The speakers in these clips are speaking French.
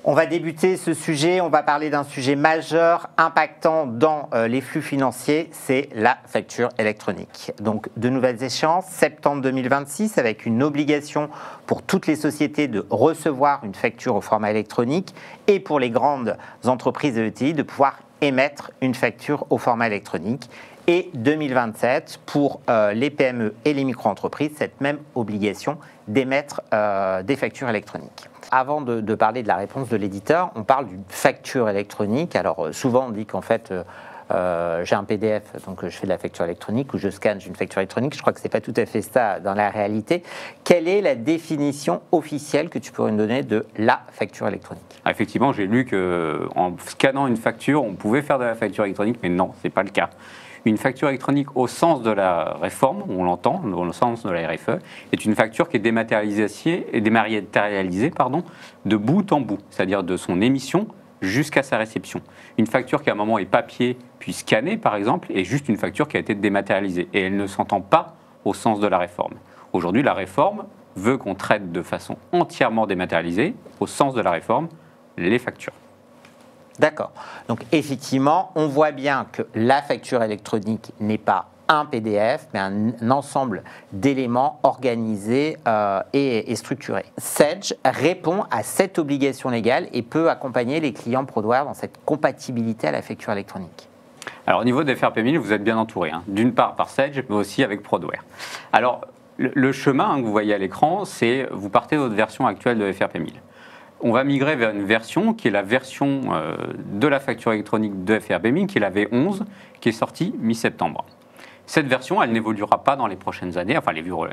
On va débuter ce sujet, on va parler d'un sujet majeur impactant dans les flux financiers, c'est la facture électronique. Donc de nouvelles échéances, septembre 2026, avec une obligation pour toutes les sociétés de recevoir une facture au format électronique et pour les grandes entreprises de l'ETI de pouvoir émettre une facture au format électronique. Et 2027 pour les PME et les micro-entreprises, cette même obligation d'émettre des factures électroniques. Avant de parler de la réponse de l'éditeur, on parle d'une facture électronique. Alors souvent on dit qu'en fait j'ai un PDF, donc je fais de la facture électronique, ou je scanne, j'ai une facture électronique. Je crois que ce n'est pas tout à fait ça dans la réalité. Quelle est la définition officielle que tu pourrais nous donner de la facture électronique ? Effectivement, j'ai lu qu'en scannant une facture, on pouvait faire de la facture électronique, mais non, ce n'est pas le cas. Une facture électronique au sens de la réforme, on l'entend, dans le sens de la RFE, est une facture qui est dématérialisée de bout en bout, c'est-à-dire de son émission jusqu'à sa réception. Une facture qui à un moment est papier puis scannée, par exemple, est juste une facture qui a été dématérialisée et elle ne s'entend pas au sens de la réforme. Aujourd'hui, la réforme veut qu'on traite de façon entièrement dématérialisée, au sens de la réforme, les factures. D'accord. Donc effectivement, on voit bien que la facture électronique n'est pas un PDF, mais un ensemble d'éléments organisés et structurés. Sedge répond à cette obligation légale et peut accompagner les clients Prodware dans cette compatibilité à la facture électronique. Alors au niveau des FRP1000, vous êtes bien entouré, d'une part par Sedge, mais aussi avec Prodware. Alors le chemin que vous voyez à l'écran, c'est vous partez de votre version actuelle de FRP1000. On va migrer vers une version qui est la version de la facture électronique de FRP1000, qui est la V11, qui est sortie mi-septembre. Cette version, elle n'évoluera pas dans les prochaines années. Enfin,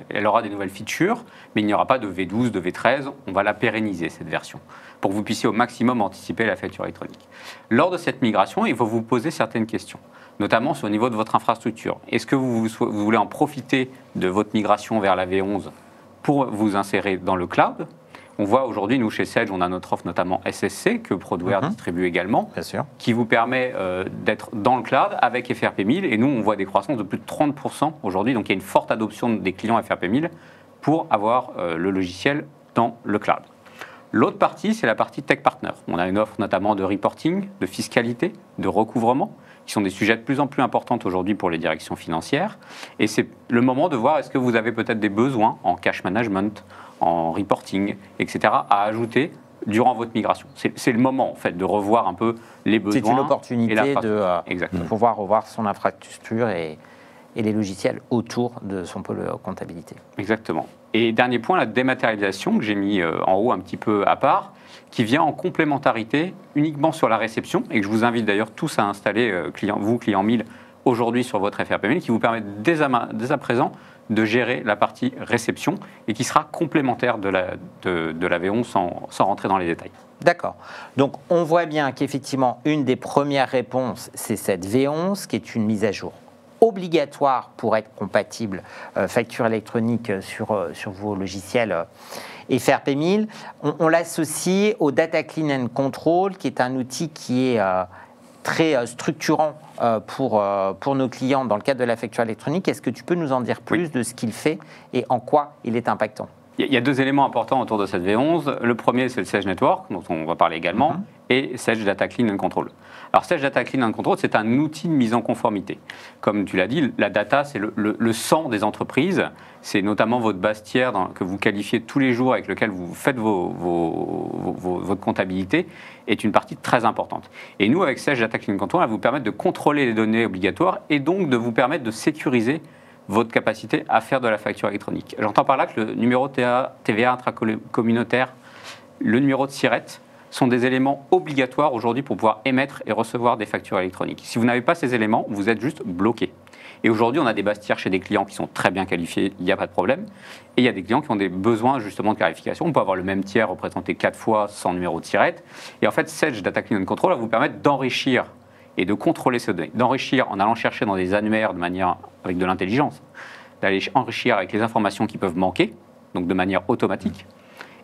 elle aura des nouvelles features, mais il n'y aura pas de V12, de V13. On va la pérenniser, cette version, pour que vous puissiez au maximum anticiper la facture électronique. Lors de cette migration, il faut vous poser certaines questions, notamment sur le niveau de votre infrastructure. Est-ce que vous voulez en profiter de votre migration vers la V11 pour vous insérer dans le cloud ? On voit aujourd'hui, nous, chez Sedge, on a notre offre notamment SSC, que Prodware distribue également, qui vous permet d'être dans le cloud avec FRP1000. Et nous, on voit des croissances de plus de 30% aujourd'hui. Donc, il y a une forte adoption des clients FRP1000 pour avoir le logiciel dans le cloud. L'autre partie, c'est la partie Tech Partner. On a une offre notamment de reporting, de fiscalité, de recouvrement, qui sont des sujets de plus en plus importants aujourd'hui pour les directions financières. Et c'est le moment de voir est-ce que vous avez peut-être des besoins en cash management, en reporting, etc., à ajouter durant votre migration. C'est le moment, en fait, de revoir un peu les besoins. C'est une opportunité de pouvoir revoir son infrastructure et les logiciels autour de son pôle comptabilité. Exactement. Et dernier point, la dématérialisation, que j'ai mis en haut un petit peu à part, qui vient en complémentarité uniquement sur la réception, et que je vous invite d'ailleurs tous à installer, vous, client 1000, aujourd'hui sur votre FRP1000, qui vous permet dès à présent de gérer la partie réception et qui sera complémentaire de la V11 sans rentrer dans les détails. D'accord. Donc on voit bien qu'effectivement, une des premières réponses, c'est cette V11 qui est une mise à jour obligatoire pour être compatible facture électronique sur vos logiciels FRP1000. On l'associe au Data Clean and Control, qui est un outil qui est très structurant pour nos clients dans le cadre de la facture électronique. Est-ce que tu peux nous en dire plus de ce qu'il fait et en quoi il est impactant ? Il y a deux éléments importants autour de cette V11. Le premier, c'est le Sedge Network, dont on va parler également, et Sedge Data Clean and Control. Alors, Sedge Data Clean and Control, c'est un outil de mise en conformité. Comme tu l'as dit, la data, c'est le sang des entreprises. C'est notamment votre base tiers que vous qualifiez tous les jours, avec lequel vous faites votre comptabilité, est une partie très importante. Et nous, avec Sedge Data Clean and Control, on va vous permettre de contrôler les données obligatoires et donc de vous permettre de sécuriser votre capacité à faire de la facture électronique. J'entends par là que le numéro de TVA intracommunautaire, le numéro de SIRET sont des éléments obligatoires aujourd'hui pour pouvoir émettre et recevoir des factures électroniques. Si vous n'avez pas ces éléments, vous êtes juste bloqué. Et aujourd'hui, on a des bases tiers chez des clients qui sont très bien qualifiés, il n'y a pas de problème. Et il y a des clients qui ont des besoins justement de clarification. On peut avoir le même tiers représenté 4 fois sans numéro de SIRET. Et en fait, Sedge Data Clean and Control va vous permettre d'enrichir et de contrôler ces données, d'enrichir en allant chercher dans des annuaires de manière avec de l'intelligence, d'aller enrichir avec les informations qui peuvent manquer, donc de manière automatique,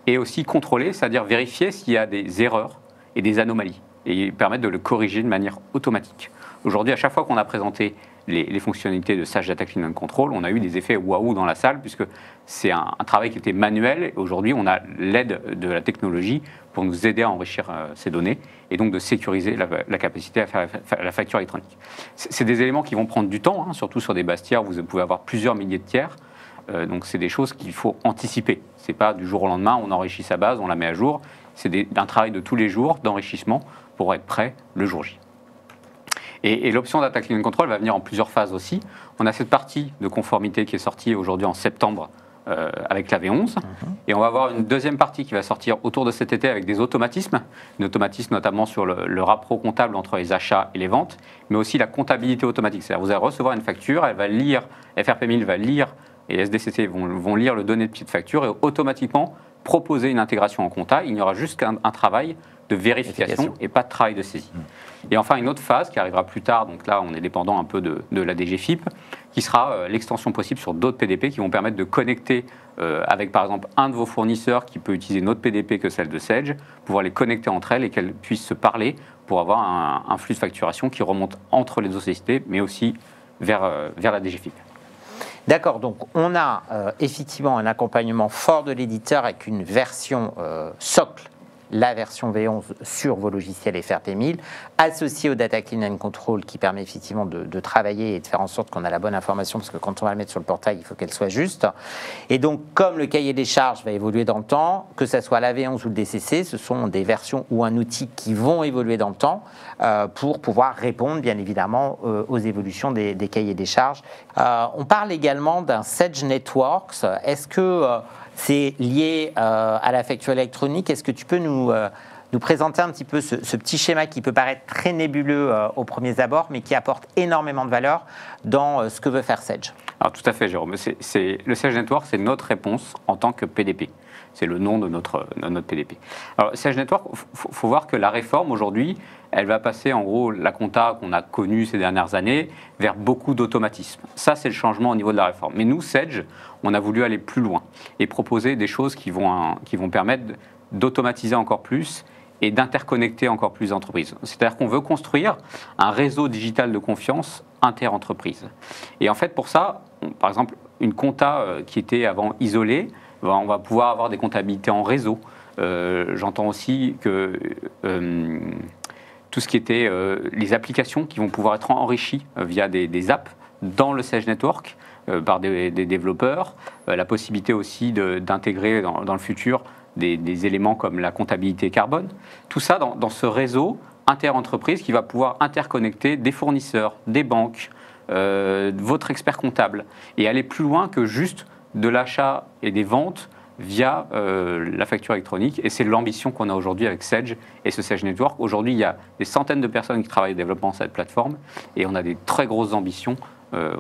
et aussi contrôler, c'est-à-dire vérifier s'il y a des erreurs et des anomalies, et permettre de le corriger de manière automatique. Aujourd'hui, à chaque fois qu'on a présenté les fonctionnalités de Sage Data Clean and Control, on a eu des effets waouh dans la salle, puisque c'est un travail qui était manuel. Et aujourd'hui, on a l'aide de la technologie pour nous aider à enrichir ces données et donc de sécuriser la capacité à faire la facture électronique. C'est des éléments qui vont prendre du temps, surtout sur des bases tiers, vous pouvez avoir plusieurs milliers de tiers. Donc c'est des choses qu'il faut anticiper. Ce n'est pas du jour au lendemain, on enrichit sa base, on la met à jour. C'est un travail de tous les jours d'enrichissement pour être prêt le jour J. Et l'option Data Clean and Control va venir en plusieurs phases aussi. On a cette partie de conformité qui est sortie aujourd'hui en septembre avec la V11. Et on va avoir une deuxième partie qui va sortir autour de cet été avec des automatismes. Des automatismes notamment sur le rapport comptable entre les achats et les ventes, mais aussi la comptabilité automatique. C'est-à-dire vous allez recevoir une facture, elle va lire, FRP1000 va lire, et SDCC vont lire le donné de petite facture et automatiquement proposer une intégration en compta. Il n'y aura juste qu'un travail de vérification et pas de travail de saisie. Et enfin, une autre phase qui arrivera plus tard, donc là on est dépendant un peu de la DGFIP, qui sera l'extension possible sur d'autres PDP qui vont permettre de connecter avec par exemple un de vos fournisseurs qui peut utiliser une autre PDP que celle de Sage, pouvoir les connecter entre elles et qu'elles puissent se parler pour avoir un flux de facturation qui remonte entre les deux sociétés, mais aussi vers la DGFIP. D'accord, donc on a effectivement un accompagnement fort de l'éditeur avec une version socle, la version V11 sur vos logiciels FRP1000, associée au Data Clean and Control qui permet effectivement de travailler et de faire en sorte qu'on a la bonne information, parce que quand on va la mettre sur le portail, il faut qu'elle soit juste. Et donc, comme le cahier des charges va évoluer dans le temps, que ce soit la V11 ou le DCC, ce sont des versions ou un outil qui vont évoluer dans le temps pour pouvoir répondre, bien évidemment, aux évolutions des cahiers des charges. On parle également d'un Sage Networks. Est-ce que c'est lié à la facture électronique? Est-ce que tu peux nous présenter un petit peu ce petit schéma qui peut paraître très nébuleux aux premiers abords, mais qui apporte énormément de valeur dans ce que veut faire Sage? Alors tout à fait, Jérôme. Le Sage Network, c'est notre réponse en tant que PDP. C'est le nom de notre PDP. Alors, Sage Network, il faut voir que la réforme, aujourd'hui, elle va passer, en gros, la compta qu'on a connue ces dernières années, vers beaucoup d'automatisme. Ça, c'est le changement au niveau de la réforme. Mais nous, Sage, on a voulu aller plus loin et proposer des choses qui vont permettre d'automatiser encore plus et d'interconnecter encore plus d'entreprises. C'est-à-dire qu'on veut construire un réseau digital de confiance inter-entreprise. Et en fait, pour ça, par exemple, une compta qui était avant isolée, on va pouvoir avoir des comptabilités en réseau. J'entends aussi que tout ce qui était les applications qui vont pouvoir être enrichies via des apps dans le Sage Network par des développeurs, la possibilité aussi d'intégrer dans le futur des éléments comme la comptabilité carbone. Tout ça dans ce réseau inter-entreprise qui va pouvoir interconnecter des fournisseurs, des banques, votre expert comptable, et aller plus loin que juste de l'achat et des ventes via la facture électronique. Et c'est l'ambition qu'on a aujourd'hui avec Sage et ce Sage Network. Aujourd'hui, il y a des centaines de personnes qui travaillent au développement de cette plateforme et on a des très grosses ambitions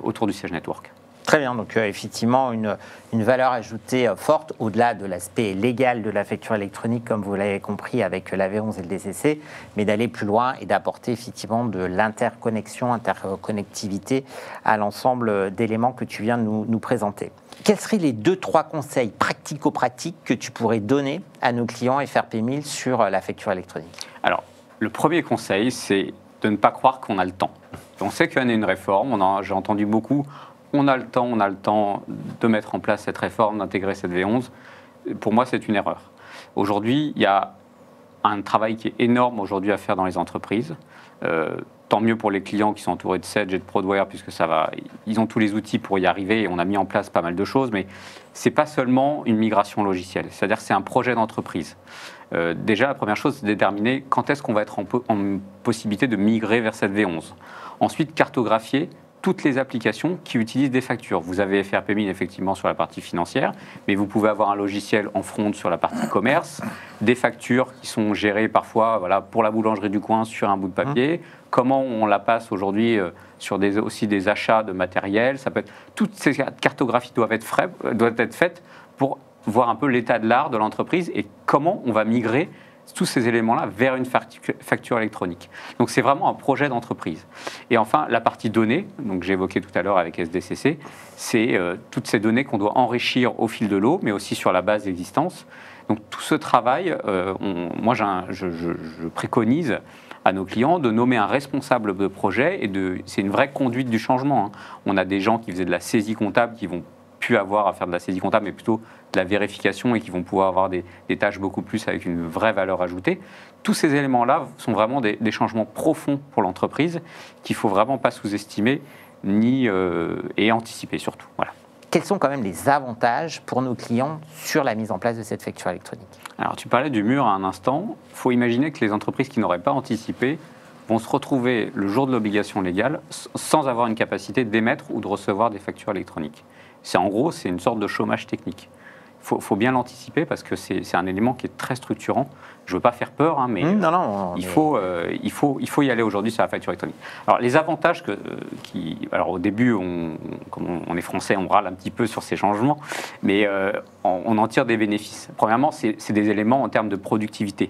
autour du Sage Network. Très bien, donc effectivement une valeur ajoutée forte au-delà de l'aspect légal de la facture électronique, comme vous l'avez compris avec la V11 et le DCC, mais d'aller plus loin et d'apporter effectivement de l'interconnexion, interconnectivité à l'ensemble d'éléments que tu viens de nous présenter. Quels seraient les 2-3 conseils pratico-pratiques que tu pourrais donner à nos clients FRP1000 sur la facture électronique? Alors, le premier conseil, c'est de ne pas croire qu'on a le temps. On sait qu'il y en a une réforme, j'ai entendu beaucoup. On a le temps de mettre en place cette réforme, d'intégrer cette V11. Pour moi, c'est une erreur. Aujourd'hui, il y a un travail qui est énorme aujourd'hui à faire dans les entreprises. Tant mieux pour les clients qui sont entourés de Sage et de Prodware, puisque ils ont tous les outils pour y arriver et on a mis en place pas mal de choses, mais ce n'est pas seulement une migration logicielle, c'est-à-dire que c'est un projet d'entreprise. Déjà, la première chose, c'est de déterminer quand est-ce qu'on va être en possibilité de migrer vers cette V11. Ensuite, cartographier toutes les applications qui utilisent des factures. Vous avez FRP1000 effectivement sur la partie financière, mais vous pouvez avoir un logiciel en front sur la partie commerce, des factures qui sont gérées parfois pour la boulangerie du coin sur un bout de papier, comment on la passe aujourd'hui sur aussi des achats de matériel. Toutes ces cartographies doivent être faites pour voir un peu l'état de l'art de l'entreprise et comment on va migrer tous ces éléments-là vers une facture électronique. Donc c'est vraiment un projet d'entreprise. Et enfin, la partie données, donc j'ai évoqué tout à l'heure avec SDCC, c'est toutes ces données qu'on doit enrichir au fil de l'eau, mais aussi sur la base d'existence. Donc tout ce travail, moi je préconise à nos clients de nommer un responsable de projet, et c'est une vraie conduite du changement. On a des gens qui faisaient de la saisie comptable qui vont plus avoir à faire de la saisie comptable, mais plutôt de la vérification, et qui vont pouvoir avoir des tâches beaucoup plus avec une vraie valeur ajoutée. Tous ces éléments-là sont vraiment des changements profonds pour l'entreprise qu'il ne faut vraiment pas sous-estimer et anticiper surtout. Voilà. Quels sont quand même les avantages pour nos clients sur la mise en place de cette facture électronique? Alors, tu parlais du mur à un instant. Il faut imaginer que les entreprises qui n'auraient pas anticipé vont se retrouver le jour de l'obligation légale sans avoir une capacité d'émettre ou de recevoir des factures électroniques. C'est une sorte de chômage technique. Il faut bien l'anticiper parce que c'est un élément qui est très structurant. Je ne veux pas faire peur, mais il faut y aller aujourd'hui sur la facture électronique. Alors, les avantages alors au début, comme on est français, on râle un petit peu sur ces changements, mais on en tire des bénéfices. Premièrement, c'est des éléments en termes de productivité.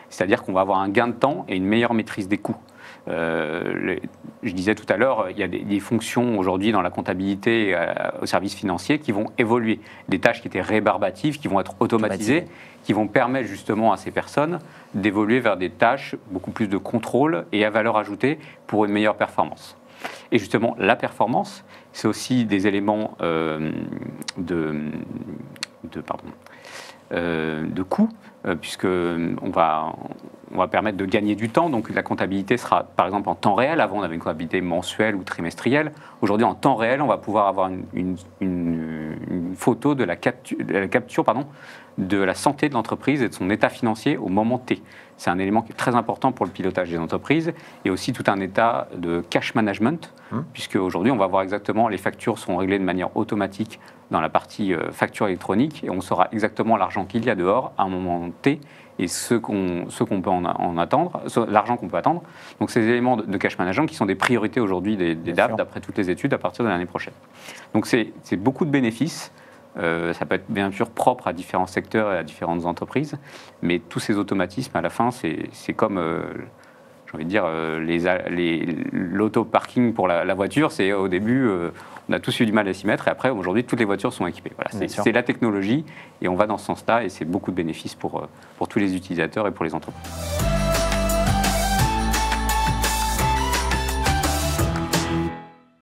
C'est-à-dire qu'on va avoir un gain de temps et une meilleure maîtrise des coûts. Je disais tout à l'heure, il y a des fonctions aujourd'hui dans la comptabilité au service financier qui vont évoluer. Des tâches qui étaient rébarbatives, qui vont être automatisées, qui vont permettre justement à ces personnes d'évoluer vers des tâches beaucoup plus de contrôle et à valeur ajoutée pour une meilleure performance. Et justement, la performance, c'est aussi des éléments de coût, puisqu'on va permettre de gagner du temps. Donc la comptabilité sera par exemple en temps réel. Avant, on avait une comptabilité mensuelle ou trimestrielle. Aujourd'hui, en temps réel, on va pouvoir avoir une photo de la capture de la santé de l'entreprise et de son état financier au moment T. C'est un élément qui est très important pour le pilotage des entreprises, et aussi tout un état de cash management, puisque aujourd'hui, on va voir exactement, les factures sont réglées de manière automatique dans la partie facture électronique, et on saura exactement l'argent qu'il y a dehors à un moment T, et ce qu'on peut en attendre, l'argent qu'on peut attendre. Donc ces éléments de cash management qui sont des priorités aujourd'hui des DAF, d'après toutes les études, à partir de l'année prochaine. Donc c'est beaucoup de bénéfices. Ça peut être bien sûr propre à différents secteurs et à différentes entreprises, mais tous ces automatismes, à la fin, c'est comme, j'ai envie de dire, l'auto-parking pour la voiture. C'est au début, on a tous eu du mal à s'y mettre, et après, aujourd'hui, toutes les voitures sont équipées. Voilà, c'est la technologie, et on va dans ce sens-là, et c'est beaucoup de bénéfices pour tous les utilisateurs et pour les entreprises.